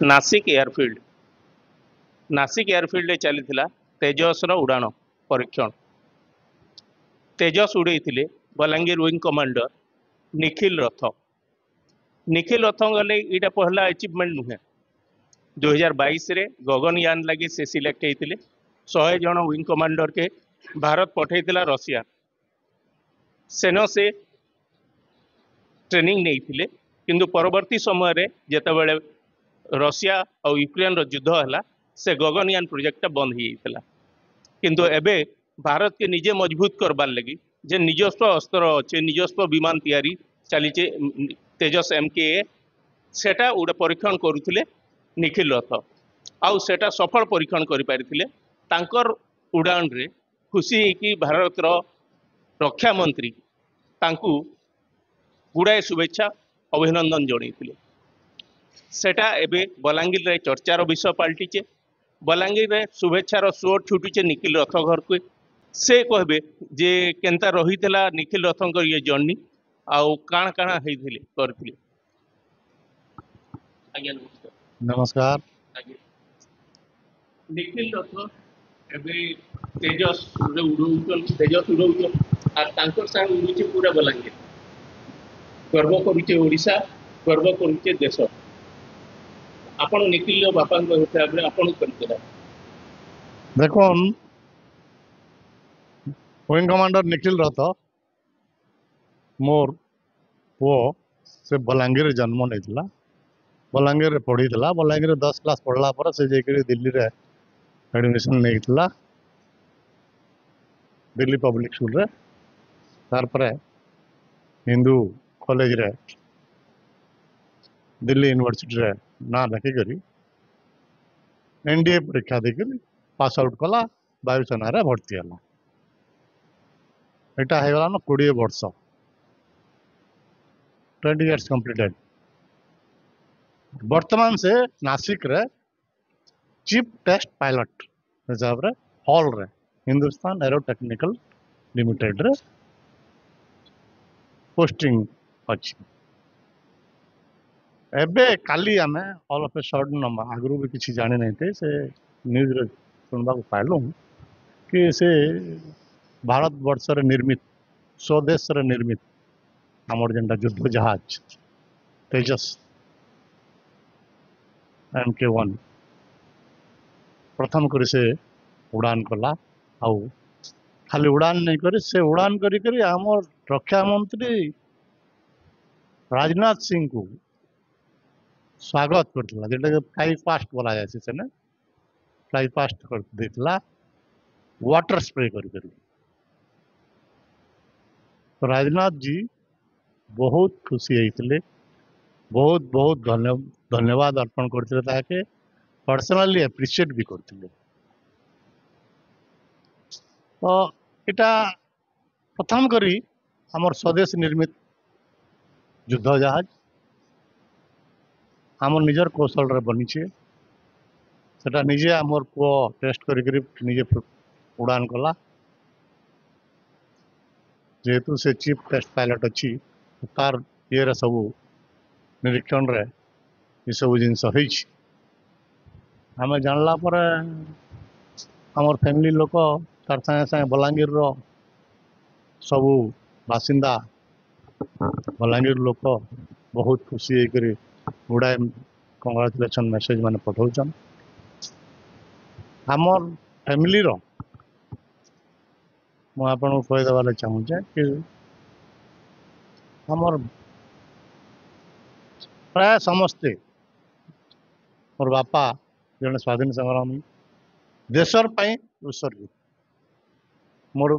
Nashik airfield Nashik airfield चली तेजस उड़ाण परीक्षण। तेजस उड़े बलांगीर विंग कमांडर निखिल रथ गले यहाँ पहला अचिवमेंट नुहे। 2022 रे गगनयान लगे से सिलेक्ट होते 100 जन विंग कमांडर के भारत पठेला रशिया सेना से ट्रेनिंग नहीं किंतु परवर्ती समय रे जेतेबेले रशिया और यूक्रेन युद्ध है से गगनयान प्रोजेक्ट बंद हो किंतु एबे भारत के निजे मजबूत करबार लगी जे निजस्व अस्त्र अच्छे निजस्व विमान तैयारी चली तेजस MKA सेटा उड़े परीक्षण करुले निखिल रथ आउ सेटा सफल परीक्षण कर उड़ान रे खुशी कि भारत रक्षा मंत्री तांकू गुड़ाए शुभेच्छा अभिनंदन जणैथिले। सेटा एबे बलांगीर रे चर्चार विषय पलटिचे। बलांगीर रे शुभेच्छार सोर छुटुचे निखिल रथ घर को से कहबे जे केनता रहीतला निखिल रथंकर ये जर्नी आउ काण काण हेइथिले करथिले। आज्ञा नमस्कार। नमस्कार। आज्ञा निखिल रथ एबे तेजस रे उड़ौछन आर तांकर संग उड़ुचे पूरा बलांगीर। गर्व करुचे ओडिशा, गर्व करुचे देश। आपण निखिल बापा हिसाब रे आपण करते देखो विंग कमांडर निखिल रथ मोर पु से बलांगीर जन्म नहीं बलांगीर पढ़ी बलांगीर 10 क्लास पढ़ला पर से जाकर दिल्ली रे एडमिशन नहीं दिल्ली पब्लिक स्कूल रे तार परे हिंदू कॉलेज रे दिल्ली यूनिवर्सिटी रे ना रखिक NDA परीक्षा देकर पास आउट कला वायुसेना रे भर्ती है। यहाँ होगा ना 20 वर्ष 20 years कंप्लीटेड। वर्तमान से नासिक रे चीफ टेस्ट पायलट हिसाब रे हॉल रे हिंदुस्तान एरोटेक्निकल लिमिटेड रे पोस्टिंग अच्छी। एबे काली आमे ऑल ऑफ ए सडन आगु भी किसी जाने नहीं थे से न्यूज रे सुनबा को पाइलु कि से भारत वर्ष रे निर्मित स्वदेश रे निर्मित हमर जेनटा युद्ध जहाज तेजस MK1 प्रथम करी से उड़ान कला आउ खाली उड़ान नहीं करी से उड़ान करी करी हमर रक्षा मंत्री राजनाथ सिंह को स्वागत करथिला जेटा फ्लाई पास्ट बोला जाय से ने फ्लाई पास्ट कर देथिला वाटर स्प्रे करी करी। तो राजनाथ जी बहुत खुशी होते बहुत बहुत धन्यवाद अर्पण करते ताके पर्सनली एप्रिशिएट भी करते। तो इटा प्रथम करी हमर स्वदेश निर्मित युद्ध जहाज आम निजर कौशल रे बनी सेटा निजे आमर पुओ टेस्ट करी निजे उड़ान कला जेहेतु से चीफ टेस्ट पायलट अच्छी तार ये सब निरीक्षण रे ये सब जिनस आम जानला पर आमर फैमिली लोक तार संगे संगे बलांगीर रो सबू बासिंदा बलांगीर लोक बहुत खुशी होकर गुड़ाए कंग्राचुलेसन मेसेज मैंने पठाऊन। आमर फैमिली रो मुझे कहीदेवार चाहूचे कि आमर प्राय समस्ते मोर बापा जड़े स्वाधीन संग्रामी देशर पाई उत्सर्गित मोर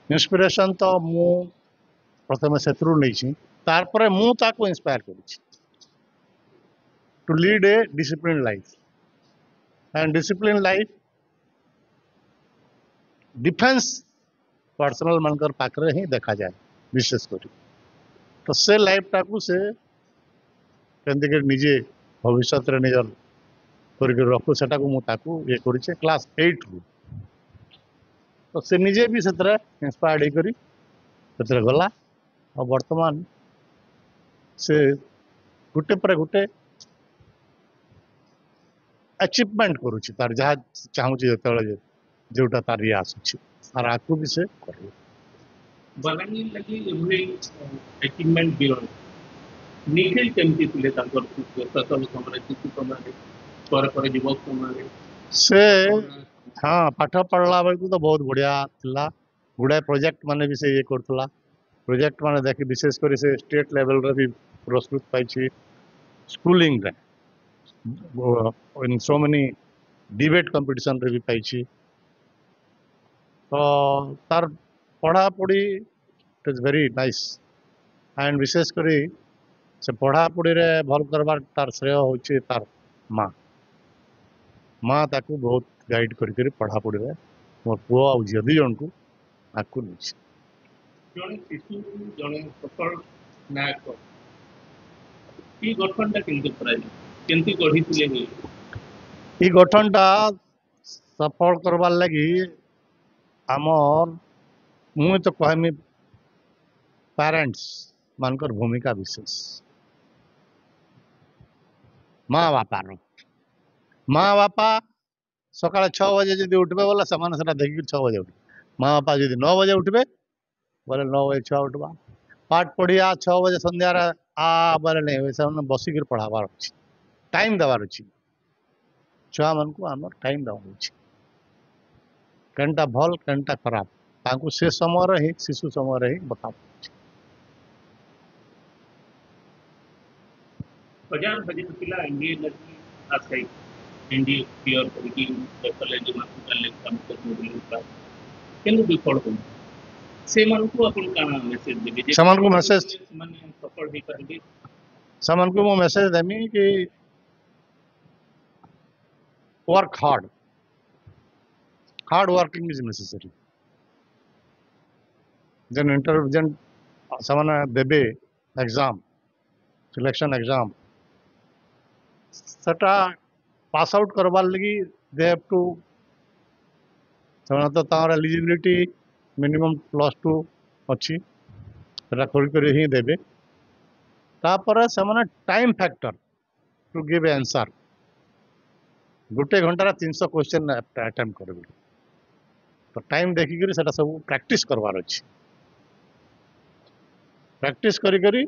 इंस्पिरेशन तो मु प्रथम सेत्रु नहीं तार पर मु ताको इंस्पायर करी to lead a discipline life and discipline life defence personal मानकर पाखरे ही देखा जाए विशेष करी। तो से लाइफ टाकू से केंदे निजे भविष्य रे निजर करके रखू सेटा को मु ताकू ये करिचे क्लास 8 रु। तो से निजे भी सेतरे इंस्पायर्ड करी सेतरे गला और वर्तमान से गोटे पर गोटे अचिवमेंट करुच्ची तार जहाँ चाहूँगी जो जोटा तार ये आसूची तार आगू भी से कर बलांगीर लगी एभली अचिवमेंट बियॉन्ड निखिल केमती थिले तांकर सतल समय शिशु समय पर युवक समय से हाँ पाठ पढ़ला बेलू तो बहुत बढ़िया थिला गुड़ाए प्रोजेक्ट माने भी से ये करथला प्रोजेक्ट माने देखि विशेष कर से स्टेट लेवल रे भी पुरस्कृत पाई स्कूलिंग रे in so many debate competition रे भी पाई तो तार पढ़ा पढ़ी it is very nice and विशेष करी से पढ़ा पढ़ी रे भल करबार तार श्रेय होची तार माँ माँ ताकू बहुत गाइड करी पढ़ा पढ़ी रे मोर पुओ आ झियो दी जन को आकू नहीं जड़े शिशु जड़े सफल नायक ये गठनटा केमती कराई केमती गढ़ी थिले ये गठनटा सफल करबार लगी आमर मुझे तो कहमी पेरेंट्स मानकर भूमिका विशेष माँ बापार माँ बापा सकाल 6 बजे जब उठबे बोला से देखिक 6 बजे उठे माँ बापा जब 9 बजे उठबे बोले 9 बजे छुआ उठवा पाठ पढ़िया 6 बजे संध्या आ बोले नहीं वैसे बसिक पढ़ाबार अच्छे टाइम देवार अच्छे छुआ मन को आम टाइम देवार अच्छे केनटा भल केनटा खराब तांको से समय ही शिशु समय ही बता हजार हजार पिला एनडीए लगी आसाई एनडीए क्लियर करके कॉलेज में कॉलेज काम करने केनु विफल हो से मन को अपन का मैसेज देबे समान को मैसेज माने सफल ही करबे समान को मो मैसेज देमी कि work hard working is necessary जन इंटरव्यू समान देबे एग्जाम सिलेक्शन एग्जाम सेटा पास आउट करवार लगी दे हैव टू तो तार एलिजिबिलिटी मिनिमम +2 अच्छी सेटा कर ही देबे तापर से time factor to give answer गोटे घंटार 300 क्वेश्चन अटेम्प्ट करेंगे तो टाइम देखिक सब प्रैक्टिस करवार अच्छी प्रैक्टिस करी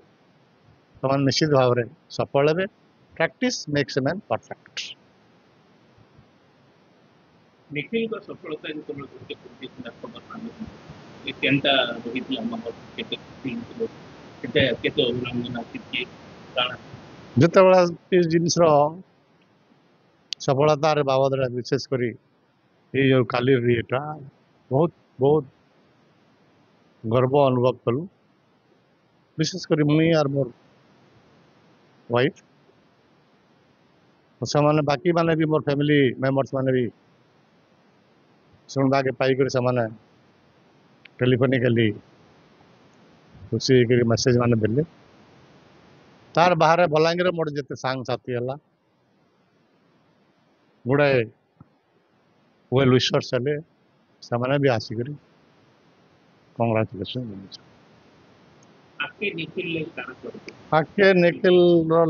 तो निश्चित भाव में सफल हे practice makes a man perfect Nikhil का सफलता जो तुम लोग के खबर पाने केनता रहितला हमर केते केते केते अवलंबन आछि काना जिते बड़ा इस जिनिस सफलता बाबद विशेष करी ये जो काली एटा बहुत बहुत गर्व अनुभव कलु विशेष करी मुई और मोर वाइफ से माने बाकी माने भी मोर फैमिली मेंबर्स माने भी सुनवा के पाई कर से माने टेलीफोनिकली खुशी के मैसेज माने देले तार बाहर बलांगीर मोर जते सांग साथी हला गुड़ाए वेल विशर्स हेले से भी आसिक कंग्राचुलेसन आके निखिल ले काना करबे आके निखिल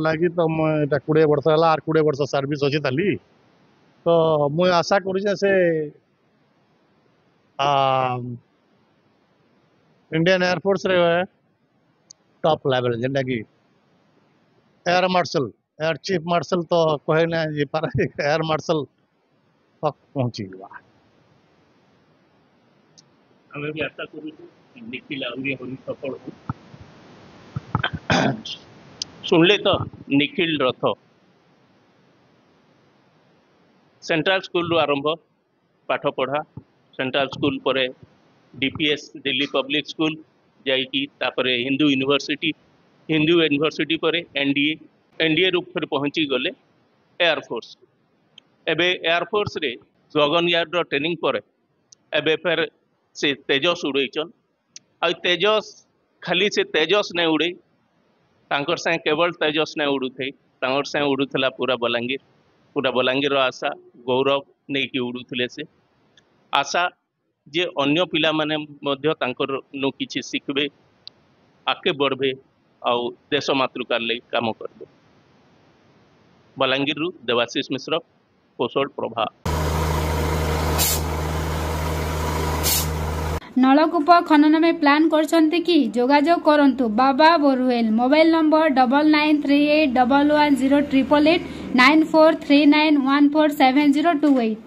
लगी तो मैं 20 वर्ष है और 20 वर्ष सर्विस अच्छी ताली तो मुझे आशा करुचे से इंडियन एयरफोर्स रे टॉप लेवल जेनटा कि air marshal air chief marshal तो कहे ना ये पार एयर मार्शल तक पहुंची गया हमें भी आशा करू निखिल आउरी होनी सफल हो सुनले तो निखिल रथ सेंट्रल स्कूल रु आरंभ पाठ पढ़ा सेंट्रल स्कूल पर डीपीएस दिल्ली पब्लिक स्कूल जाइकी तापरे हिंदू यूनिवर्सिटी पर एनडीए रू फिर पहुंची गले एयरफोर्स एबे एयरफोर्स रे गगनयान रो ट्रेनिंग पर एबे फिर से तेजस उड़ेचन आ तेजस खाली से तेजस नहीं उड़े तांकर साथ केवल तेजस नहीं उड़ुथे तांकर साथ उड़ुथला पूरा बलांगीर आशा गौरव नहीं कि उड़ुथले से आशा जे अन्य पिला माने मध्य तांकर नु किछि शिखबे आके बढ़बे ଆଉ ଦେଶ ମାତୃକାର ଲାଗି କାମ କରିବୁ। ବଲାଙ୍ଗୀରରୁ ଦେବାଶିଷ ମିଶ୍ର, କୋଶଳ ପ୍ରଭା। नलकूप खनन में प्लान करछन्ते कि जोगाजोग करंतु बाबा बोरवेल। Mobile number 9938110888 9439147028।